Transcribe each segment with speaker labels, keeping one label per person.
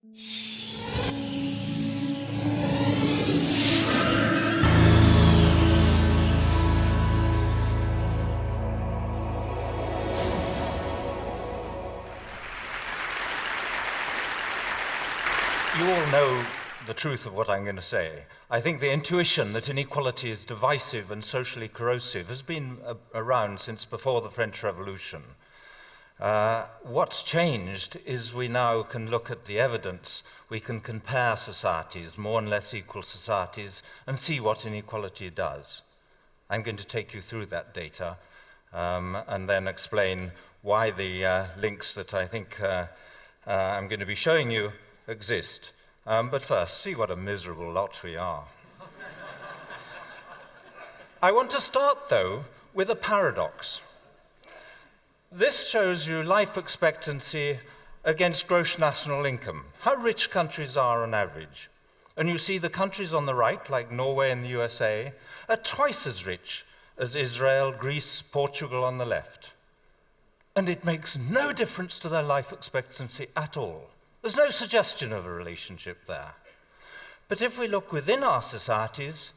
Speaker 1: You all know the truth of what I'm going to say. I think the intuition that inequality is divisive and socially corrosive has been around since before the French Revolution. What's changed is we now can look at the evidence, we can compare societies, more and less equal societies, and see what inequality does. I'm going to take you through that data and then explain why the links that I think I'm going to be showing you exist. But first, see what a miserable lot we are. I want to start, though, with a paradox. This shows you life expectancy against gross national income, how rich countries are on average. And you see the countries on the right, like Norway and the USA, are twice as rich as Israel, Greece, Portugal on the left. And it makes no difference to their life expectancy at all. There's no suggestion of a relationship there. But if we look within our societies,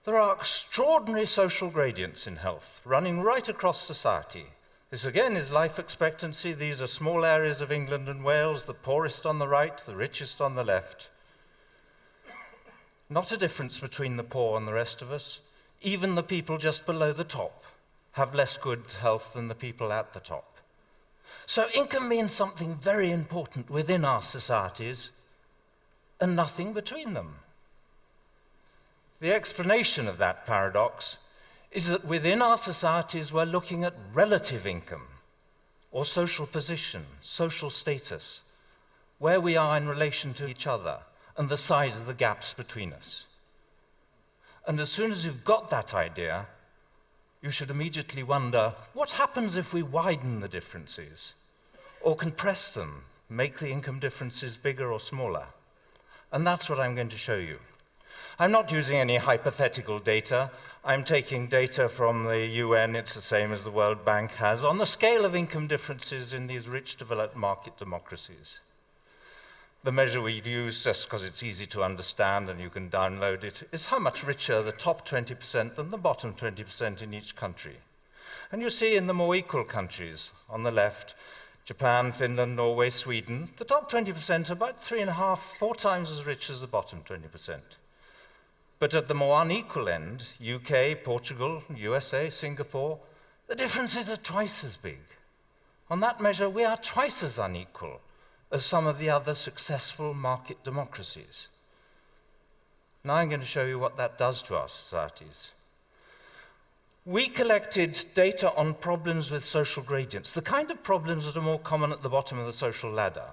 Speaker 1: there are extraordinary social gradients in health, running right across society. This again is life expectancy. These are small areas of England and Wales, the poorest on the right, the richest on the left. Not a difference between the poor and the rest of us. Even the people just below the top have less good health than the people at the top. So income means something very important within our societies and nothing between them. The explanation of that paradox is that within our societies we're looking at relative income or social position, social status, where we are in relation to each other and the size of the gaps between us. And as soon as you've got that idea, you should immediately wonder, what happens if we widen the differences or compress them, make the income differences bigger or smaller? And that's what I'm going to show you. I'm not using any hypothetical data. I'm taking data from the UN, it's the same as the World Bank has, on the scale of income differences in these rich developed market democracies. The measure we've used, just because it's easy to understand and you can download it, is how much richer the top 20% than the bottom 20% in each country. And you see in the more equal countries, on the left, Japan, Finland, Norway, Sweden, the top 20% are about 3.5, 4 times as rich as the bottom 20%. But at the more unequal end, UK, Portugal, USA, Singapore, the differences are twice as big. On that measure, we are twice as unequal as some of the other successful market democracies. Now I'm going to show you what that does to our societies. We collected data on problems with social gradients, the kind of problems that are more common at the bottom of the social ladder.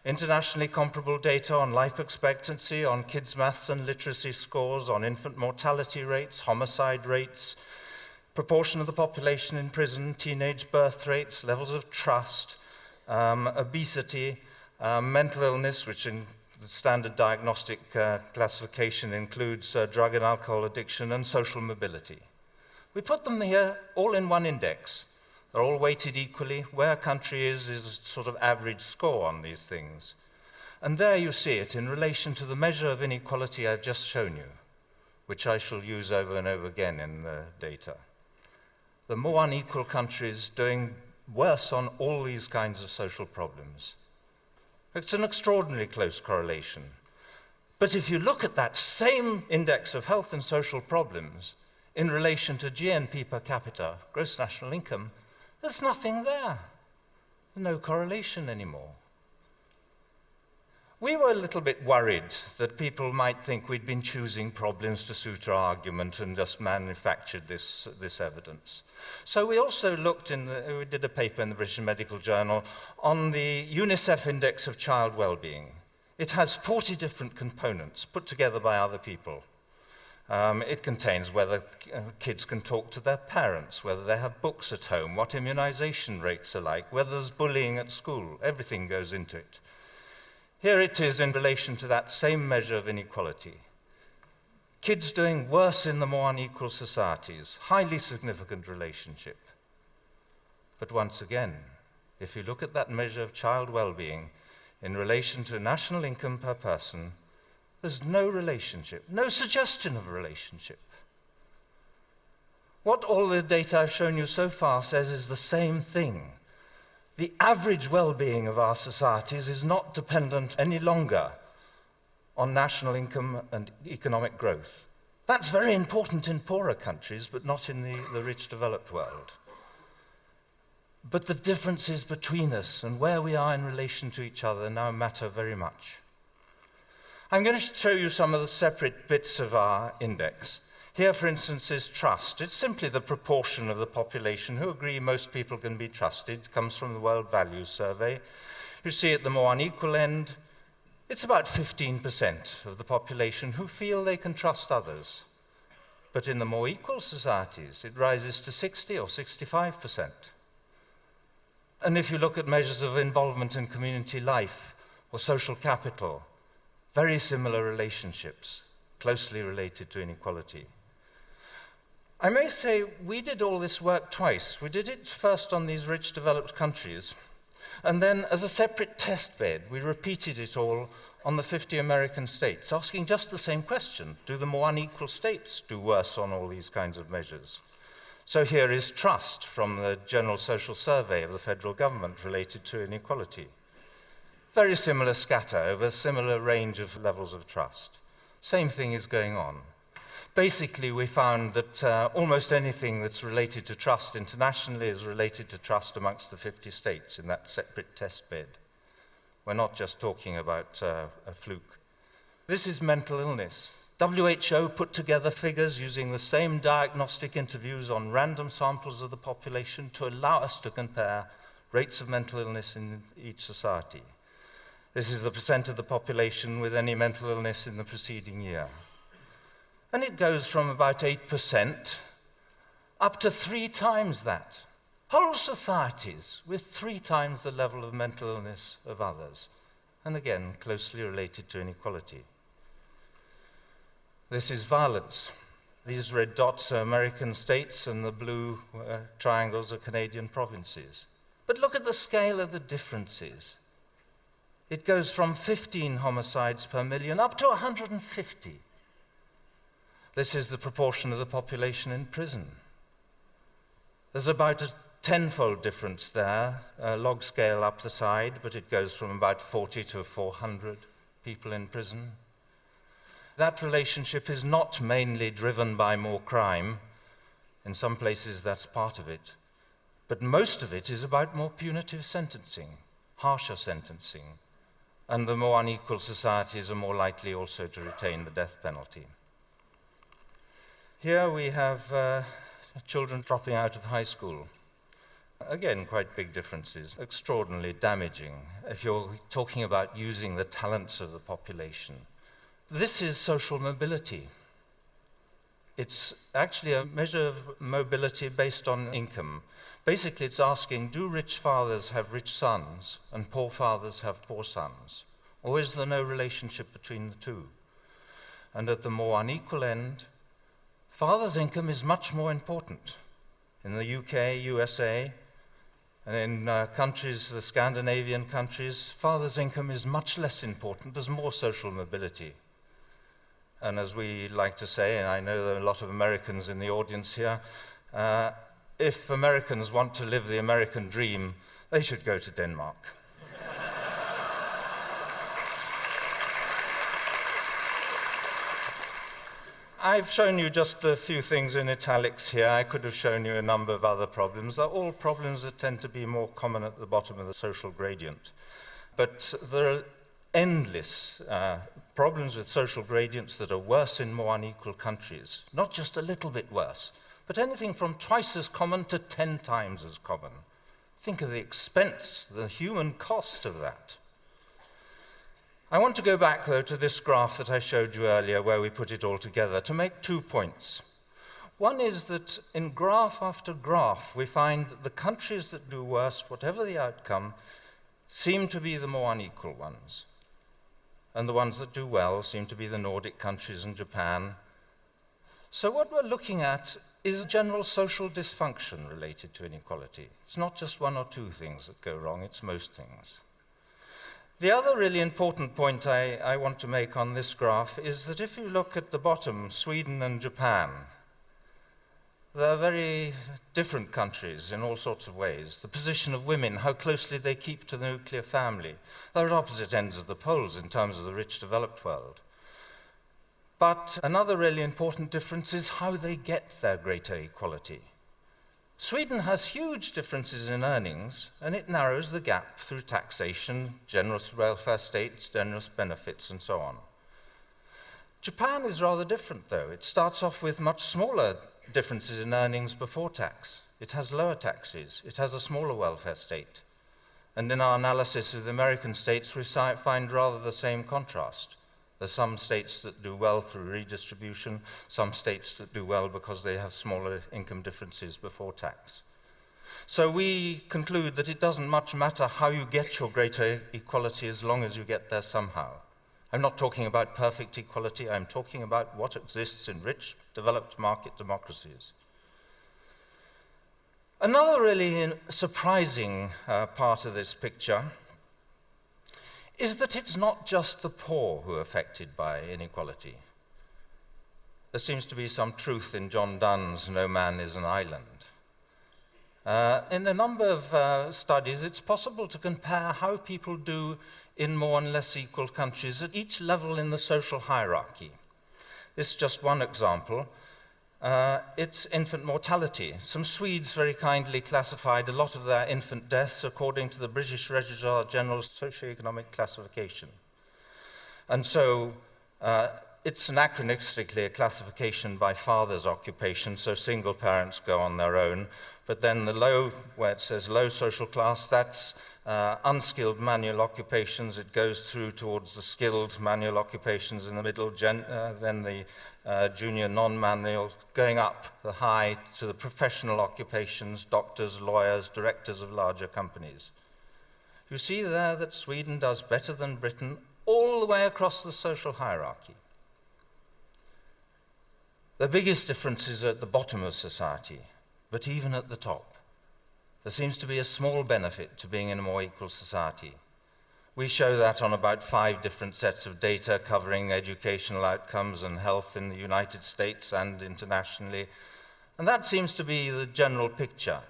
Speaker 1: Internationally comparable data on life expectancy, on kids' maths and literacy scores, on infant mortality rates, homicide rates, proportion of the population in prison, teenage birth rates, levels of trust, obesity, mental illness, which in the standard diagnostic classification includes drug and alcohol addiction, and social mobility. We put them here all in one index. They're all weighted equally. Where a country is a sort of average score on these things. And there you see it in relation to the measure of inequality I've just shown you, which I shall use over and over again in the data. The more unequal countries doing worse on all these kinds of social problems. It's an extraordinarily close correlation. But if you look at that same index of health and social problems in relation to GNP per capita, gross national income, there's nothing there. No correlation anymore. We were a little bit worried that people might think we'd been choosing problems to suit our argument and just manufactured this evidence. So we also looked we did a paper in the British Medical Journal on the UNICEF Index of Child Wellbeing. It has 40 different components put together by other people. It contains whether kids can talk to their parents, whether they have books at home, what immunization rates are like, whether there's bullying at school. Everything goes into it. Here it is in relation to that same measure of inequality. Kids doing worse in the more unequal societies, highly significant relationship. But once again, if you look at that measure of child well-being, in relation to national income per person, there's no relationship, no suggestion of a relationship. What all the data I've shown you so far says is the same thing. The average well-being of our societies is not dependent any longer on national income and economic growth. That's very important in poorer countries, but not in the rich developed world. But the differences between us and where we are in relation to each other now matter very much. I'm going to show you some of the separate bits of our index. Here, for instance, is trust. It's simply the proportion of the population who agree most people can be trusted. It comes from the World Values Survey. You see at the more unequal end, it's about 15% of the population who feel they can trust others. But in the more equal societies, it rises to 60 or 65%. And if you look at measures of involvement in community life or social capital, very similar relationships, closely related to inequality. I may say we did all this work twice. We did it first on these rich developed countries, and then as a separate test bed, we repeated it all on the 50 American states, asking just the same question. Do the more unequal states do worse on all these kinds of measures? So here is trust from the General Social Survey of the federal government related to inequality. Very similar scatter over a similar range of levels of trust. Same thing is going on. Basically, we found that almost anything that's related to trust internationally is related to trust amongst the 50 states in that separate test bed. We're not just talking about a fluke. This is mental illness. WHO put together figures using the same diagnostic interviews on random samples of the population to allow us to compare rates of mental illness in each society. This is the percent of the population with any mental illness in the preceding year. And it goes from about 8% up to 3 times that. Whole societies with 3 times the level of mental illness of others. And again, closely related to inequality. This is violence. These red dots are American states and the blue triangles are Canadian provinces. But look at the scale of the differences. It goes from 15 homicides per million up to 150. This is the proportion of the population in prison. There's about a 10-fold difference there, log scale up the side, but it goes from about 40 to 400 people in prison. That relationship is not mainly driven by more crime. In some places that's part of it. But most of it is about more punitive sentencing, harsher sentencing. And the more unequal societies are more likely also to retain the death penalty. Here we have children dropping out of high school. Again, quite big differences, extraordinarily damaging if you're talking about using the talents of the population. This is social mobility. It's actually a measure of mobility based on income. Basically, it's asking, do rich fathers have rich sons and poor fathers have poor sons? Or is there no relationship between the two? And at the more unequal end, father's income is much more important. In the UK, USA, and in countries, the Scandinavian countries, father's income is much less important. There's more social mobility. And as we like to say, and I know there are a lot of Americans in the audience here, if Americans want to live the American dream, they should go to Denmark. I've shown you just a few things in italics here. I could have shown you a number of other problems. They're all problems that tend to be more common at the bottom of the social gradient. But there are endless problems with social gradients that are worse in more unequal countries. Not just a little bit worse, but anything from twice as common to 10 times as common. Think of the expense, the human cost of that. I want to go back, though, to this graph that I showed you earlier, where we put it all together, to make 2 points. One is that in graph after graph, we find that the countries that do worst, whatever the outcome, seem to be the more unequal ones. And the ones that do well seem to be the Nordic countries and Japan. So what we're looking at is general social dysfunction related to inequality. It's not just 1 or 2 things that go wrong, it's most things. The other really important point I want to make on this graph is that if you look at the bottom, Sweden and Japan, they're very different countries in all sorts of ways. The position of women, how closely they keep to the nuclear family. They're at opposite ends of the poles in terms of the rich developed world. But another really important difference is how they get their greater equality. Sweden has huge differences in earnings, and it narrows the gap through taxation, generous welfare states, generous benefits, and so on. Japan is rather different, though. It starts off with much smaller differences in earnings before tax. It has lower taxes. It has a smaller welfare state. And in our analysis of the American states, we find rather the same contrast. There are some states that do well through redistribution, some states that do well because they have smaller income differences before tax. So we conclude that it doesn't much matter how you get your greater equality as long as you get there somehow. I'm not talking about perfect equality, I'm talking about what exists in rich, developed market democracies. Another really surprising part of this picture is that it's not just the poor who are affected by inequality. There seems to be some truth in John Donne's "No Man is an Island." In a number of studies, it's possible to compare how people do in more and less equal countries at each level in the social hierarchy. This is just one example. It's infant mortality. Some Swedes very kindly classified a lot of their infant deaths according to the British Registrar General's socioeconomic classification. And so it's anachronistically a classification by father's occupation, so single parents go on their own. But then the low, where it says low social class, that's unskilled manual occupations. It goes through towards the skilled manual occupations in the middle, then the junior non-manual, going up the high to the professional occupations, doctors, lawyers, directors of larger companies. You see there that Sweden does better than Britain all the way across the social hierarchy. The biggest difference is at the bottom of society, but even at the top, there seems to be a small benefit to being in a more equal society. We show that on about 5 different sets of data covering educational outcomes and health in the United States and internationally. And that seems to be the general picture,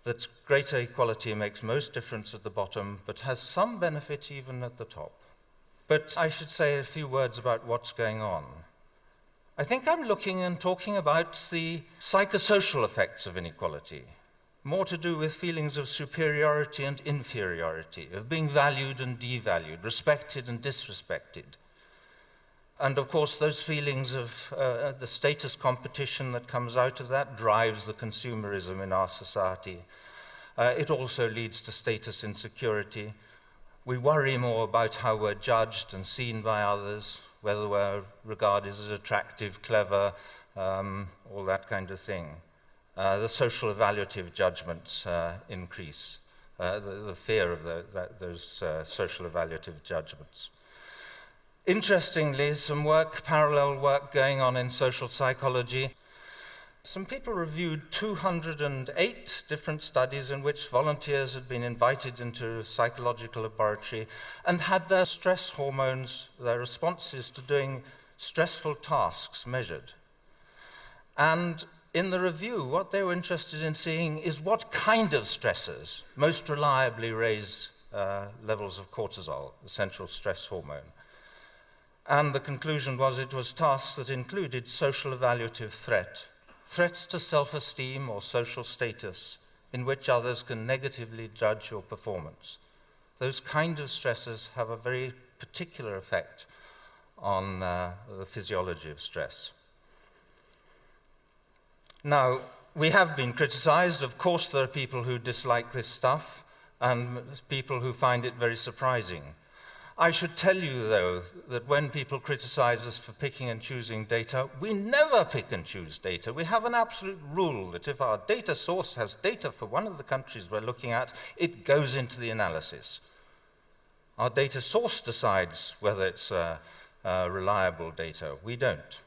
Speaker 1: that greater equality makes most difference at the bottom, but has some benefit even at the top. But I should say a few words about what's going on. I think I'm looking and talking about the psychosocial effects of inequality, more to do with feelings of superiority and inferiority, of being valued and devalued, respected and disrespected. And of course, those feelings of the status competition that comes out of that drives the consumerism in our society. It also leads to status insecurity. We worry more about how we're judged and seen by others, whether we're regarded as attractive, clever, all that kind of thing. The social evaluative judgments increase, the fear of those social evaluative judgments. Interestingly, some parallel work going on in social psychology. Some people reviewed 208 different studies in which volunteers had been invited into a psychological laboratory and had their stress hormones, their responses to doing stressful tasks measured. And in the review, what they were interested in seeing is what kind of stressors most reliably raise levels of cortisol, the central stress hormone. And the conclusion was it was tasks that included social evaluative threats to self-esteem or social status in which others can negatively judge your performance. Those kind of stressors have a very particular effect on the physiology of stress. Now, we have been criticized. Of course, there are people who dislike this stuff and people who find it very surprising. I should tell you, though, that when people criticize us for picking and choosing data, we never pick and choose data. We have an absolute rule that if our data source has data for one of the countries we're looking at, it goes into the analysis. Our data source decides whether it's reliable data. We don't.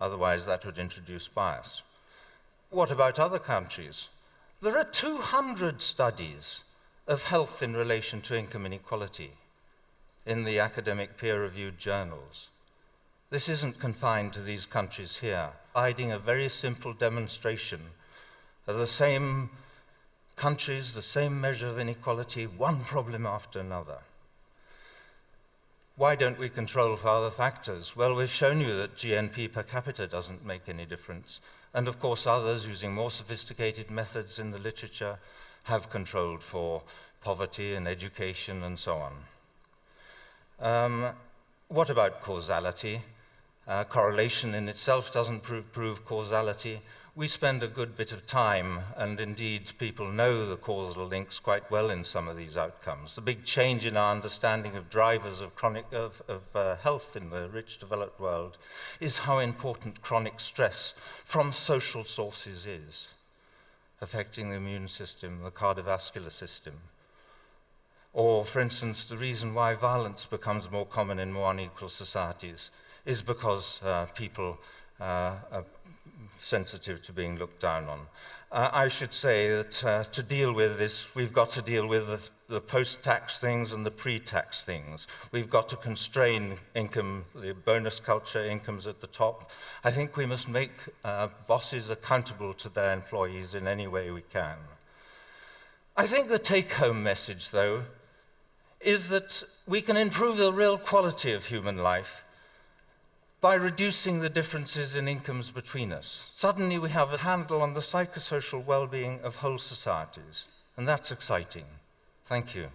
Speaker 1: Otherwise, that would introduce bias. What about other countries? There are 200 studies of health in relation to income inequality. in the academic peer-reviewed journals. This isn't confined to these countries here, providing a very simple demonstration of the same countries, the same measure of inequality, one problem after another. Why don't we control for other factors? Well, we've shown you that GNP per capita doesn't make any difference. And of course, others using more sophisticated methods in the literature have controlled for poverty and education and so on. What about causality? Correlation in itself doesn't prove causality. We spend a good bit of time, and indeed people know the causal links quite well in some of these outcomes. The big change in our understanding of drivers of health in the rich developed world is how important chronic stress from social sources is, affecting the immune system, the cardiovascular system. Or, for instance, the reason why violence becomes more common in more unequal societies is because people are sensitive to being looked down on. I should say that to deal with this, we've got to deal with the post-tax things and the pre-tax things. We've got to constrain income, the bonus culture, incomes at the top. I think we must make bosses accountable to their employees in any way we can. I think the take-home message, though, is that we can improve the real quality of human life by reducing the differences in incomes between us. Suddenly we have a handle on the psychosocial well-being of whole societies, and that's exciting. Thank you.